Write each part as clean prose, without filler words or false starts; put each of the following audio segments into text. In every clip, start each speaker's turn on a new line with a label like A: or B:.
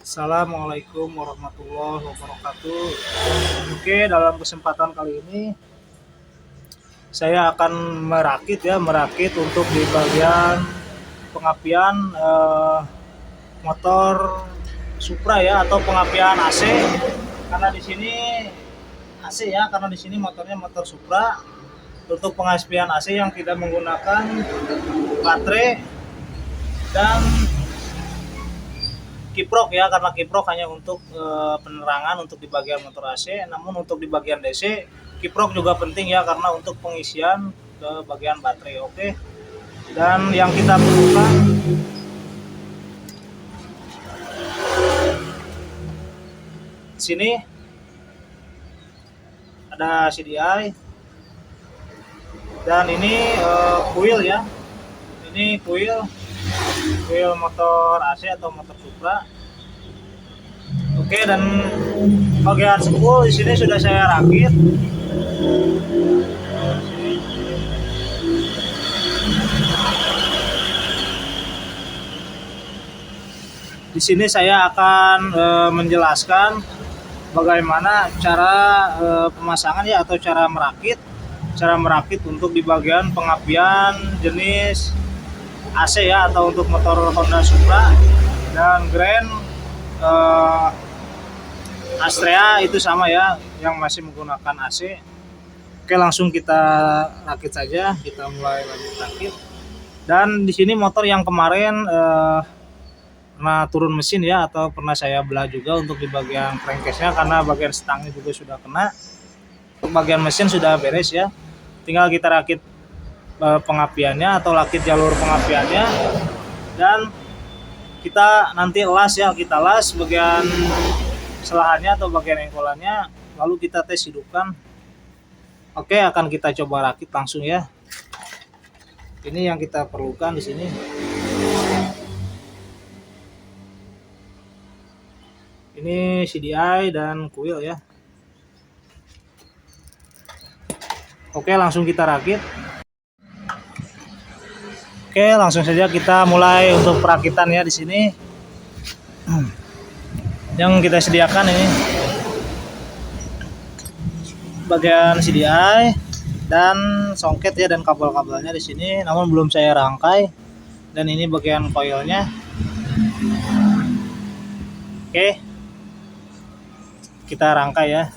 A: Assalamualaikum warahmatullahi wabarakatuh. Oke, dalam kesempatan kali ini saya akan merakit untuk di bagian pengapian motor Supra ya, atau pengapian AC. Karena di sini AC ya, karena di sini motornya motor Supra. Untuk pengapian AC yang tidak menggunakan baterai dan kiprok ya, karena kiprok hanya untuk penerangan untuk di bagian motor AC, namun untuk di bagian DC kiprok juga penting ya, karena untuk pengisian ke bagian baterai. Oke, dan yang kita perlukan di sini ada CDI dan ini kuil ya, ini kuil motor AC atau motor Supra. Oke, dan bagian spool di sini sudah saya rakit. Di sini saya akan menjelaskan bagaimana cara pemasangan ya, atau cara merakit untuk di bagian pengapian jenis AC ya, atau untuk motor Honda Supra dan Grand Astrea itu sama ya, yang masih menggunakan AC. Oke, langsung kita rakit saja, kita mulai lanjut rakit. Dan di sini motor yang kemarin pernah turun mesin ya, atau pernah saya belah juga untuk di bagian crankcase-nya, karena bagian stangnya juga sudah kena. Untuk bagian mesin sudah beres ya, tinggal kita rakit pengapiannya atau rakit jalur pengapiannya, dan kita nanti kita las bagian selahannya atau bagian engkolannya, lalu kita tes hidupkan. Oke, akan kita coba rakit langsung ya. Ini yang kita perlukan di sini. Ini CDI dan kuil ya. Oke, langsung kita rakit. Oke, langsung saja kita mulai untuk perakitan ya. Di sini yang kita sediakan ini bagian CDI dan songket ya, dan kabel-kabelnya di sini, namun belum saya rangkai. Dan ini bagian koilnya. Oke, kita rangkai ya.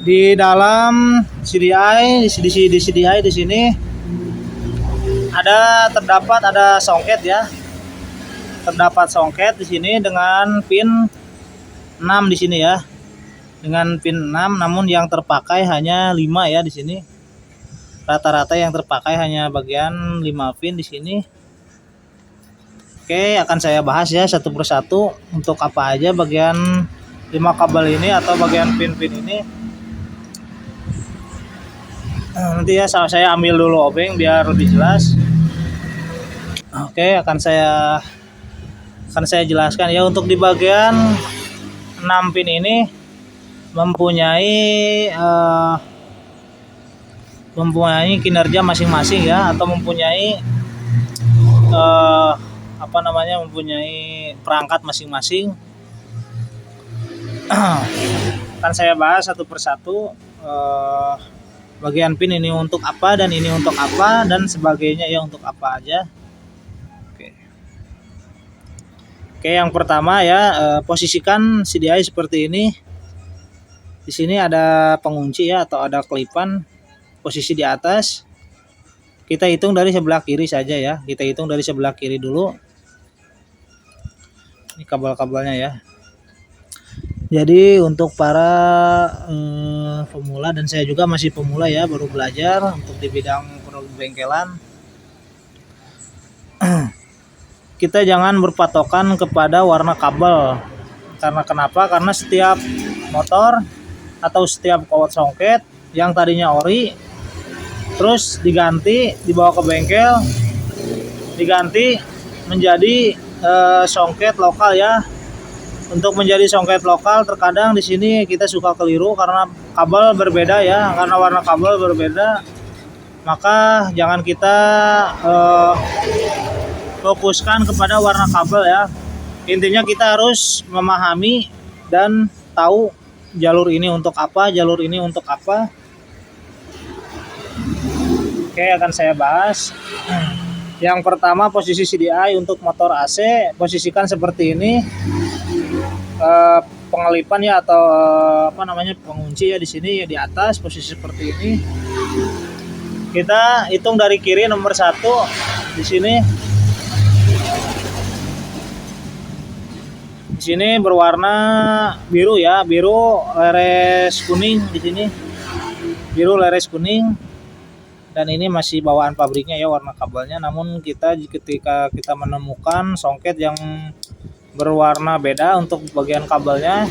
A: Di dalam CDI di sini terdapat songket ya. Terdapat songket di sini dengan pin 6 di sini ya. Dengan pin 6, namun yang terpakai hanya 5 ya di sini. Rata-rata yang terpakai hanya bagian 5 pin di sini. Oke, akan saya bahas ya satu persatu untuk apa aja bagian 5 kabel ini atau bagian pin-pin ini. Nanti ya saya ambil dulu obeng biar lebih jelas. Oke, akan saya jelaskan ya. Untuk di bagian 6 pin ini mempunyai kinerja masing-masing ya, atau mempunyai mempunyai perangkat masing-masing. Akan saya bahas satu persatu bagian pin ini untuk apa dan ini untuk apa dan sebagainya ya, untuk apa aja. Oke, yang pertama ya, posisikan CDI seperti ini. Di sini ada pengunci ya, atau ada kelipan posisi di atas. Kita hitung dari sebelah kiri saja ya. Kita hitung dari sebelah kiri dulu. Ini kabel-kabelnya ya. Jadi untuk para pemula, dan saya juga masih pemula ya, baru belajar untuk di bidang perbengkelan. Kita jangan berpatokan kepada warna kabel. Karena kenapa? Karena setiap motor atau setiap kawat songket yang tadinya ori, terus dibawa ke bengkel, diganti menjadi songket lokal ya. Untuk menjadi songket lokal, terkadang di sini kita suka keliru karena kabel berbeda ya, karena warna kabel berbeda. Maka jangan kita fokuskan kepada warna kabel ya. Intinya kita harus memahami dan tahu jalur ini untuk apa, jalur ini untuk apa. Oke, akan saya bahas. Yang pertama, posisi CDI untuk motor AC, posisikan seperti ini. Pengelipan ya, atau apa namanya, pengunci ya di sini ya, di atas posisi seperti ini. Kita hitung dari kiri nomor 1 di sini. Di sini berwarna biru ya, biru leres kuning di sini. Biru leres kuning. Dan ini masih bawaan pabriknya ya warna kabelnya, namun kita ketika kita menemukan songket yang berwarna beda untuk bagian kabelnya,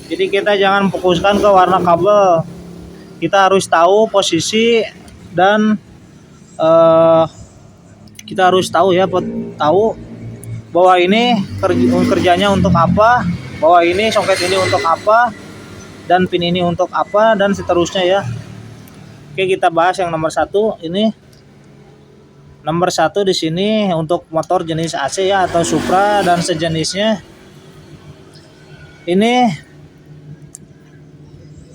A: jadi kita jangan fokuskan ke warna kabel, kita harus tahu posisi dan kita harus tahu ya, tahu bahwa ini kerjanya untuk apa, bahwa ini songket ini untuk apa, dan pin ini untuk apa, dan seterusnya ya. Oke, kita bahas yang nomor 1 ini. Nomor 1 di sini untuk motor jenis AC ya, atau Supra dan sejenisnya. Ini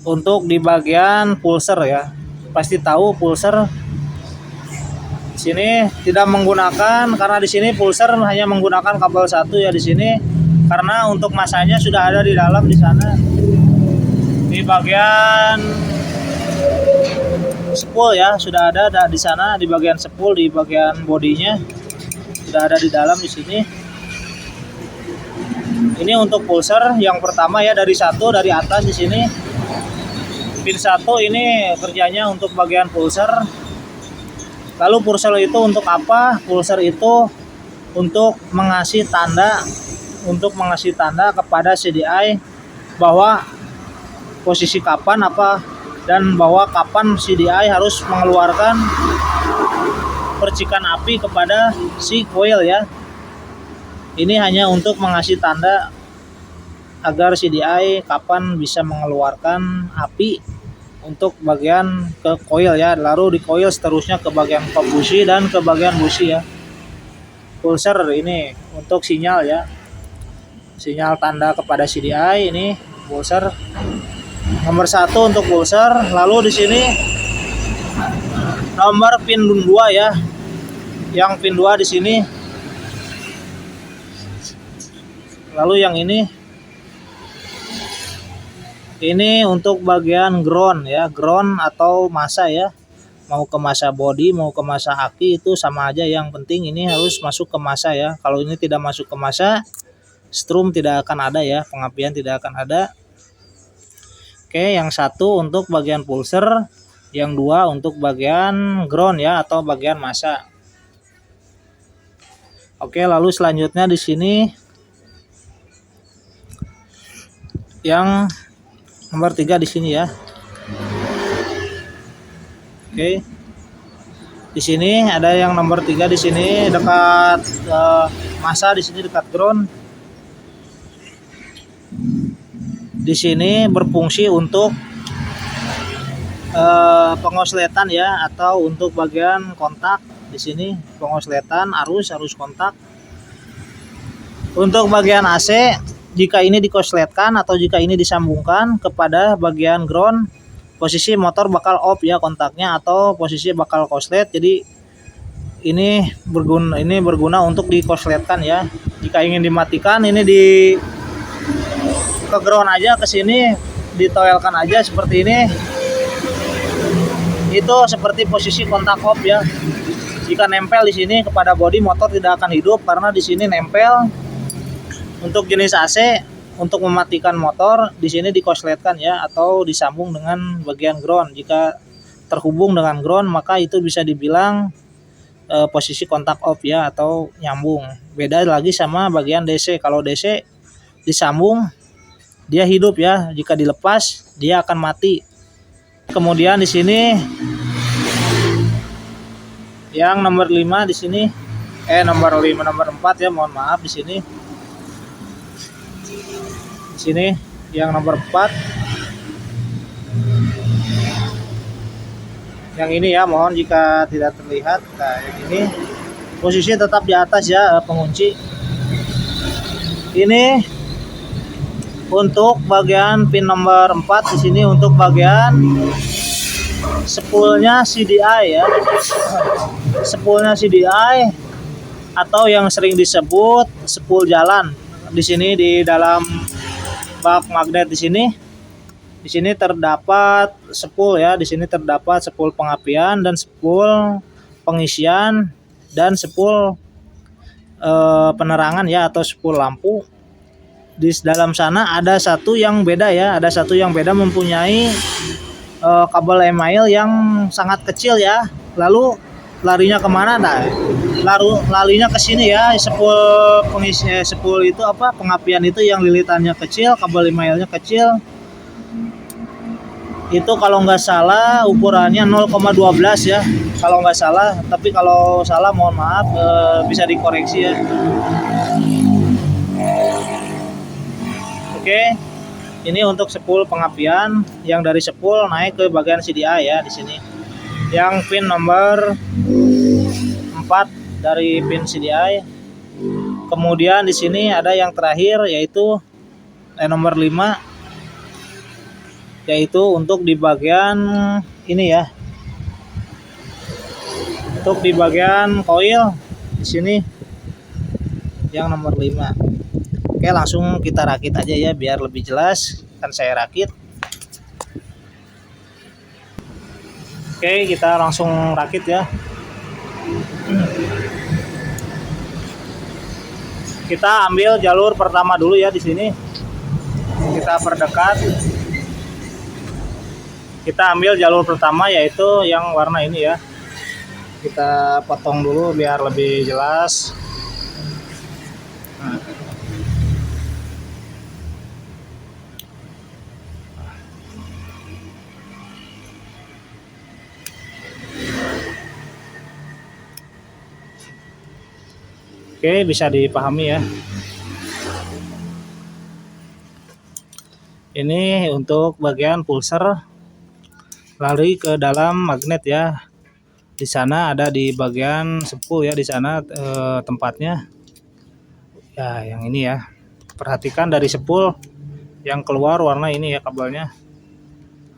A: untuk di bagian pulser ya. Pasti tahu pulser. Di sini tidak menggunakan, karena di sini pulser hanya menggunakan kabel 1 ya di sini, karena untuk masanya sudah ada di dalam di sana. Di bagian spool ya sudah ada di sana, di bagian spool, di bagian bodinya sudah ada di dalam di sini. Ini untuk pulser yang pertama ya, dari 1 dari atas di sini. Pin 1 ini kerjanya untuk bagian pulser. Lalu pulser itu untuk apa? Pulser itu untuk mengasih tanda kepada CDI bahwa posisi kapan apa, dan bahwa kapan CDI harus mengeluarkan percikan api kepada si coil ya. Ini hanya untuk mengasih tanda agar CDI kapan bisa mengeluarkan api untuk bagian ke coil ya, lalu di coil seterusnya ke bagian pop busi dan ke bagian busi ya. Pulser ini untuk sinyal ya, sinyal tanda kepada CDI. Ini pulser nomor 1 untuk pulser. Lalu di sini nomor pin 2 ya. Yang pin 2 di sini. Lalu yang ini untuk bagian ground ya, ground atau massa ya. Mau ke massa body, mau ke massa aki itu sama aja, yang penting ini harus masuk ke massa ya. Kalau ini tidak masuk ke massa, strum tidak akan ada ya, pengapian tidak akan ada. Oke, yang 1 untuk bagian pulser, yang 2 untuk bagian ground ya, atau bagian massa. Oke, lalu selanjutnya di sini yang nomor 3 di sini ya. Oke. Di sini ada yang nomor 3 di sini dekat massa, di sini dekat ground. Di sini berfungsi untuk pengosletan ya, atau untuk bagian kontak. Di sini pengosletan arus kontak. Untuk bagian AC, jika ini dikosletkan atau jika ini disambungkan kepada bagian ground, posisi motor bakal off ya kontaknya, atau posisi bakal koslet. Jadi ini berguna untuk dikosletkan ya. Jika ingin dimatikan, ini ke ground aja, ke sini ditoelkan aja seperti ini. Itu seperti posisi kontak off ya. Jika nempel di sini kepada bodi, motor tidak akan hidup karena di sini nempel. Untuk jenis AC, untuk mematikan motor di sini dikosletkan ya, atau disambung dengan bagian ground. Jika terhubung dengan ground, maka itu bisa dibilang posisi kontak off ya, atau nyambung. Beda lagi sama bagian DC. Kalau DC disambung, dia hidup ya. Jika dilepas, dia akan mati. Kemudian di sini yang nomor 5 di sini, nomor 4 ya, mohon maaf di sini. Di sini yang nomor 4. Yang ini ya, mohon jika tidak terlihat. Nah, yang ini posisi tetap di atas ya, pengunci. Ini untuk bagian pin nomor 4 di sini untuk bagian spoolnya CDI ya. Spoolnya CDI atau yang sering disebut spool jalan. Di sini di dalam bak magnet di sini. Di sini terdapat spool ya. Di sini terdapat spool pengapian dan spool pengisian dan spool penerangan ya atau spool lampu. Di dalam sana ada satu yang beda ya, ada satu yang beda mempunyai kabel email yang sangat kecil ya. Lalu larinya kemana? Nah, larinya ke sini ya, spool pengisi spool itu apa pengapian itu yang lilitannya kecil, kabel emailnya kecil. Itu kalau nggak salah ukurannya 0,12 ya, kalau nggak salah. Tapi kalau salah mohon maaf, bisa dikoreksi ya. Oke, ini untuk spool pengapian yang dari spool naik ke bagian CDI ya di sini. Yang pin nomor 4 dari pin CDI. Kemudian di sini ada yang terakhir yaitu nomor 5 yaitu untuk di bagian ini ya. Untuk di bagian coil di sini yang nomor 5. Oke, langsung kita rakit aja ya biar lebih jelas. Kan saya rakit. Oke, kita langsung rakit ya. Kita ambil jalur pertama dulu ya di sini. Kita perdekat. Kita ambil jalur pertama yaitu yang warna ini ya. Kita potong dulu biar lebih jelas. Nah. Oke, bisa dipahami ya. Ini untuk bagian pulser lari ke dalam magnet ya. Di sana ada di bagian spool ya, di sana tempatnya. Ya, yang ini ya. Perhatikan dari spool yang keluar warna ini ya kabelnya.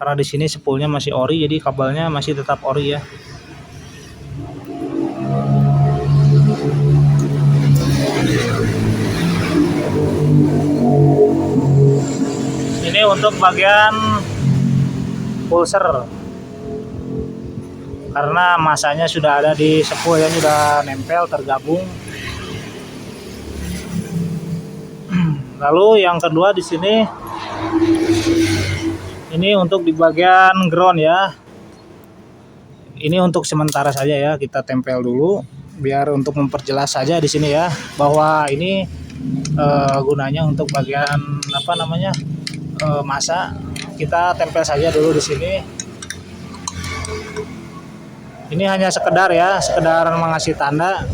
A: Karena di sini spoolnya masih ori, jadi kabelnya masih tetap ori ya. Ini untuk bagian pulser. Karena masanya sudah ada di spool ya, sudah nempel tergabung. Lalu yang kedua di sini ini untuk di bagian ground ya. Ini untuk sementara saja ya, kita tempel dulu biar untuk memperjelas saja di sini ya bahwa ini gunanya untuk bagian apa namanya masa. Kita tempel saja dulu di sini. Ini hanya sekedar ya, sekedar mengasih tanda.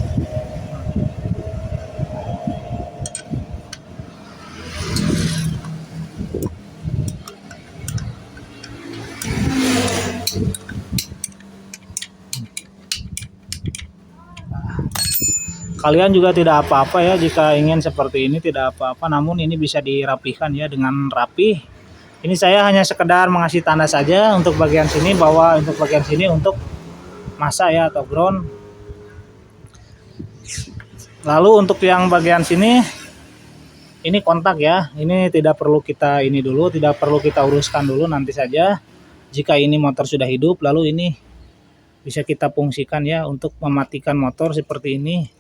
A: Kalian juga tidak apa-apa ya jika ingin seperti ini, tidak apa-apa, namun ini bisa dirapihkan ya dengan rapi. Ini saya hanya sekedar mengasih tanda saja untuk bagian sini bahwa untuk bagian sini untuk masa ya atau ground. Lalu untuk yang bagian sini ini kontak ya. Ini tidak perlu kita ini dulu, tidak perlu kita uruskan dulu, nanti saja jika ini motor sudah hidup. Lalu ini bisa kita fungsikan ya untuk mematikan motor seperti ini.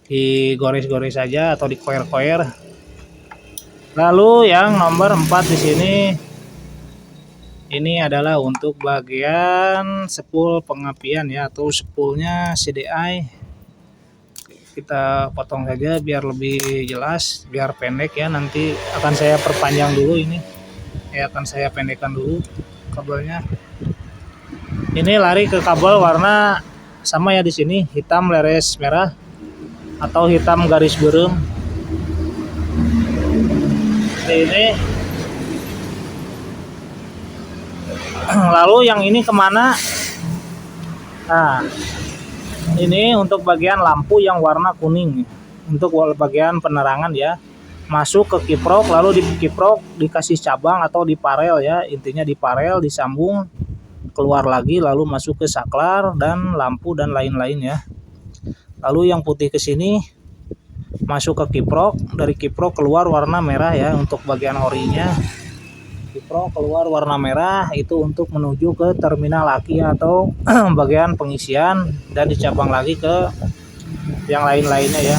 A: Digores-gores saja atau dikoer-koer. Lalu yang nomor 4 di sini ini adalah untuk bagian spool pengapian ya atau spoolnya CDI. Kita potong saja biar lebih jelas, biar pendek ya. Nanti akan saya perpanjang dulu ini. Ya, akan saya pendekkan dulu kabelnya. Ini lari ke kabel warna sama ya di sini, hitam leres merah atau hitam garis berem. Ini lalu yang ini kemana? Nah, ini untuk bagian lampu yang warna kuning, untuk bagian penerangan ya. masuk ke kiprok, lalu di kiprok dikasih cabang atau diparel ya, intinya diparel, disambung, keluar lagi, lalu masuk ke saklar dan lampu dan lain-lain ya. Lalu yang putih ke sini masuk ke kiprok, dari kiprok keluar warna merah ya untuk bagian orinya. Kiprok keluar warna merah itu untuk menuju ke terminal aki atau bagian pengisian, dan dicabang lagi ke yang lain-lainnya ya.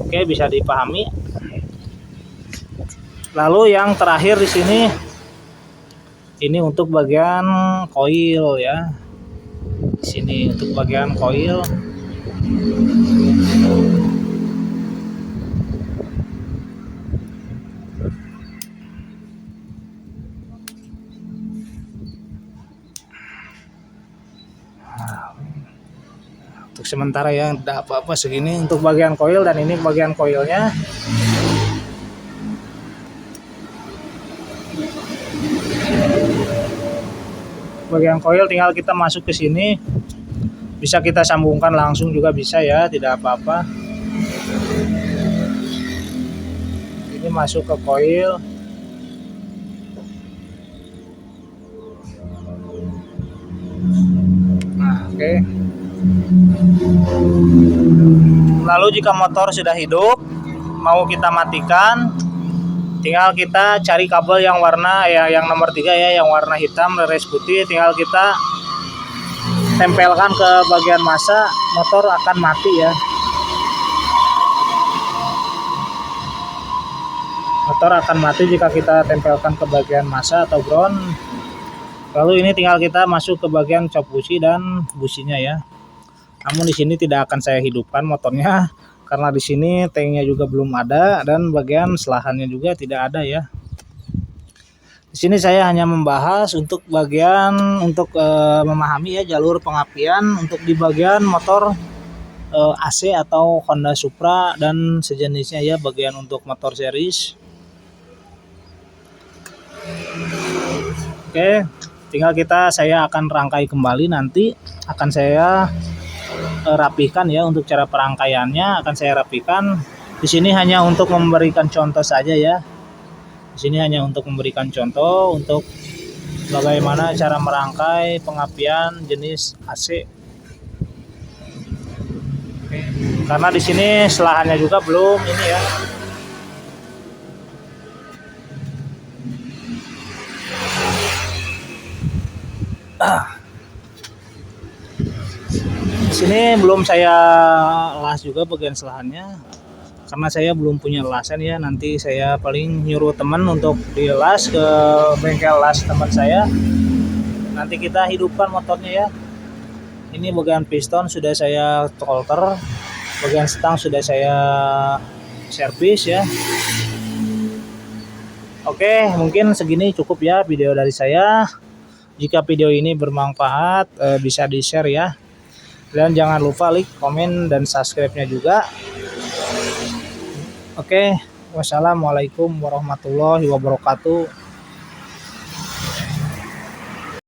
A: Oke, bisa dipahami. Lalu yang terakhir di sini ini untuk bagian koil ya. Di sini untuk bagian koil. Untuk sementara ya tidak apa-apa segini untuk bagian koil, dan ini bagian koilnya. Bagian koil tinggal kita masuk ke sini, bisa kita sambungkan langsung juga bisa ya, tidak apa-apa. Ini masuk ke koil. Nah, oke. Lalu jika motor sudah hidup, mau kita matikan, tinggal kita cari kabel yang warna ya, yang nomor 3 ya, yang warna hitam reres putih, tinggal kita tempelkan ke bagian masa, motor akan mati ya. Motor akan mati jika kita tempelkan ke bagian masa atau ground. Lalu ini tinggal kita masuk ke bagian cop busi dan businya ya. Namun di sini tidak akan saya hidupkan motornya karena di sini tanknya juga belum ada dan bagian selahannya juga tidak ada ya. Di sini saya hanya membahas untuk bagian memahami ya jalur pengapian untuk di bagian motor AC atau Honda Supra dan sejenisnya ya, bagian untuk motor series. Oke, tinggal saya akan rangkai kembali, nanti akan saya rapikan ya. Untuk cara perangkaiannya akan saya rapikan. Di sini hanya untuk memberikan contoh saja ya. Di sini hanya untuk memberikan contoh untuk bagaimana cara merangkai pengapian jenis AC. Oke. Karena di sini selahannya juga belum ini ya. Di sini belum saya las juga bagian selahannya karena saya belum punya lasan ya. Nanti saya paling nyuruh teman untuk dilas ke bengkel las teman saya. Nanti kita hidupkan motornya ya. Ini bagian piston sudah saya tolter, bagian stang sudah saya servis ya. Oke, mungkin segini cukup ya video dari saya. Jika video ini bermanfaat bisa di-share ya. Dan jangan lupa like, komen, dan subscribe-nya juga. Oke, wassalamualaikum warahmatullahi wabarakatuh.